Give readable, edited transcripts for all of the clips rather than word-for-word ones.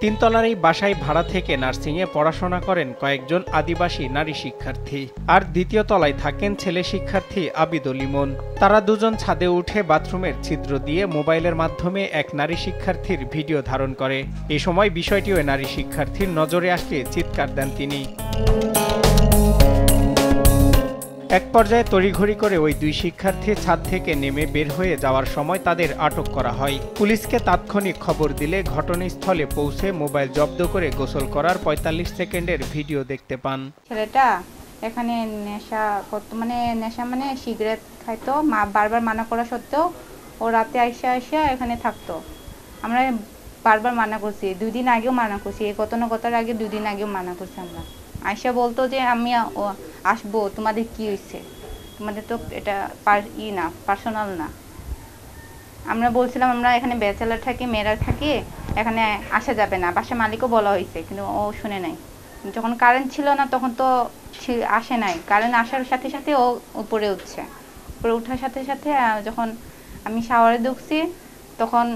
তিনতলার এই বাসায় ভাড়া থেকে নার্সিংয়ে পড়াশোনা করেন কয়েকজন আদিবাসী নারী শিক্ষার্থী। আর দ্বিতীয় তলায় থাকেন ছেলে শিক্ষার্থী আবিদুল ইমন। তারা দুজন ছাদে উঠে বাথরুমের ছিদ্র দিয়ে মোবাইলের মাধ্যমে এক নারী শিক্ষার্থীর ভিডিও ধারণ করে। এ সময় বিষয়টি ওই নারী শিক্ষার্থীর নজরে আসলে চিৎকার দেন তিনি। এক পর্যায়ে তড়িঘড়ি করে ওই দুই শিক্ষার্থী ছাদ থেকে নেমে বের হয়ে যাওয়ার সময় তাদের আটক করা হয়। পুলিশকে তাৎক্ষণিক খবর দিলে ঘটনাস্থলে পৌঁছে মোবাইল জব্দ করে গোসল করার ৪৫ সেকেন্ডের ভিডিও দেখতে পান। ছেলেটা এখানে নেশা করতো, নেশা সিগারেট খাইতো। মা বারবার মানা করা সত্ত্বেও ও রাতে আইসা এখানে থাকতো। আমরা বারবার মানা করছি, 2 দিন আগেও মানা করছি, এই ঘটনার আগে 2 দিন আগেও মানা করছি। আমরা আয়সা বলতো যে আমি আসবো, তোমাদের কি হয়েছে, তোমাদের তো এটা পার্সোনাল না। আমরা বলছিলাম আমরা এখানে ব্যাচেলার থাকি, মেয়েরা থাকি, এখানে আসা যাবে না। বাসা মালিকও বলা হয়েছে, কিন্তু ও শুনে নাই। যখন কারেন্ট ছিল না তখন তো আসে নাই। কারেন্ট আসার সাথে সাথে ও উপরে উঠছে। উপরে ওঠার সাথে সাথে যখন আমি শাওয়ারে ঢুকছি তখন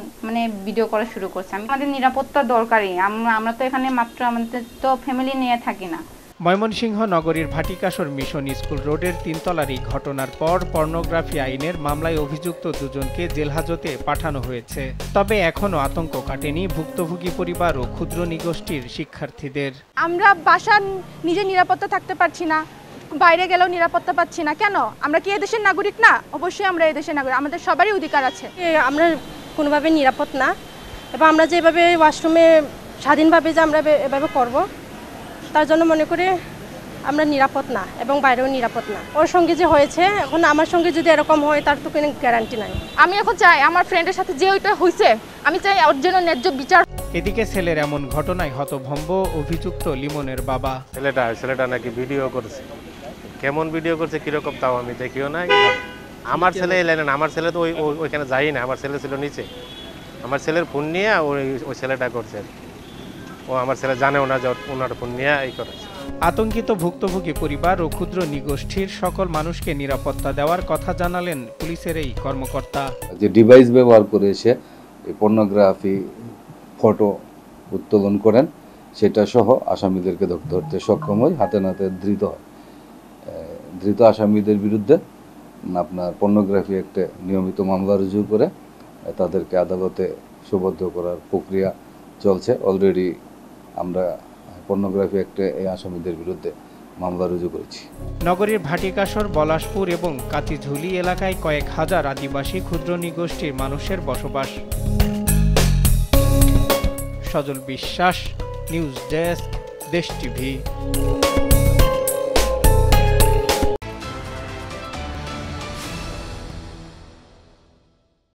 ভিডিও করা শুরু করছে। আমাদের নিরাপত্তা দরকারি। আমরা তো এখানে মাত্র আমাদের তো ফ্যামিলি নিয়ে থাকি না। ময়মনসিংহ নগরীর ভাটিকাশর মিশন স্কুল রোডের তিনতলার এই ঘটনার পর পর্নোগ্রাফি আইনের মামলায় অভিযুক্ত দুজনকে জেলহাজতে পাঠানো হয়েছে। তবে এখনও আতঙ্ক কাটেনি ভুক্তভোগী পরিবার ও ক্ষুদ্র নিগোষ্ঠীর শিক্ষার্থীদের। আমরা বাসার নিজের নিরাপত্তা থাকতে পারছি না, বাইরে গেলেও নিরাপত্তা পাচ্ছি না। কেন? আমরা কি এদেশের নাগরিক না? অবশ্যই আমরা এদেশের নাগরিক, আমাদের সবারই অধিকার আছে। আমরা কোনোভাবে নিরাপদ না, এবং আমরা যেভাবে ওয়াশরুমে স্বাধীনভাবে যে আমরা এভাবে করব, তার জন্য মনে করি আমরা নিরাপদ না, এবং বাইরেও নিরাপদ না। ওর সঙ্গে যে হয়েছে, এখন আমার সঙ্গে যদি এরকম হয় তার তো কোনো গ্যারান্টি নাই। আমি এখন চাই আমার ফ্রেন্ডের সাথে যে ওইটা হয়েছে, আমি চাই ওর জন্য ন্যায্য বিচার। এদিকে ছেলের এমন ঘটনায় হতভম্ব অভিযুক্ত লিমনের বাবা। ছেলেটা নাকি ভিডিও করছে, কেমন ভিডিও করছে কিরকম তাও আমি দেখিও নাই। আমার ছেলে এলেন, আমার ছেলে তো ওইখানে যাই না, আমার ছেলে ছিল নিচে। আমার ছেলের ফোন নিয়ে ওই ছেলেটা করছে। ও আমার ছেলে জানেও না যে ওনার ফোন নিয়ে এই করেছে। আতঙ্কিত ভুক্তভোগী পরিবার ও ক্ষুদ্র নিগোষ্ঠীর সকল মানুষকে নিরাপত্তা দেওয়ার কথা জানালেন পুলিশের এই কর্মকর্তা। যে ডিভাইস ব্যবহার করে এসে পর্নোগ্রাফি ফটো উত্তোলন করেন, সেটা সহ আসামিদেরকে ধরতে সক্ষম হয়। হাতে নাতে ধৃত আসামিদের বিরুদ্ধে আপনার পর্নোগ্রাফি একটা নিয়মিত মামলা রুজু করে তাদেরকে আদালতে সোপর্দ করার প্রক্রিয়া চলছে। অলরেডি আমরা পর্নোগ্রাফি একটা এই আসামিদের বিরুদ্ধে মামলা রুজু করেছি। নগরীর ভাটিকাশর, বলাশপুর এবং কাচিঝুলি এলাকায় কয়েক হাজার আদিবাসী ক্ষুদ্র নিগোষ্ঠীর মানুষের বসবাস। সজল বিশ্বাস, নিউজ ডেস্ক, দেশ টিভি।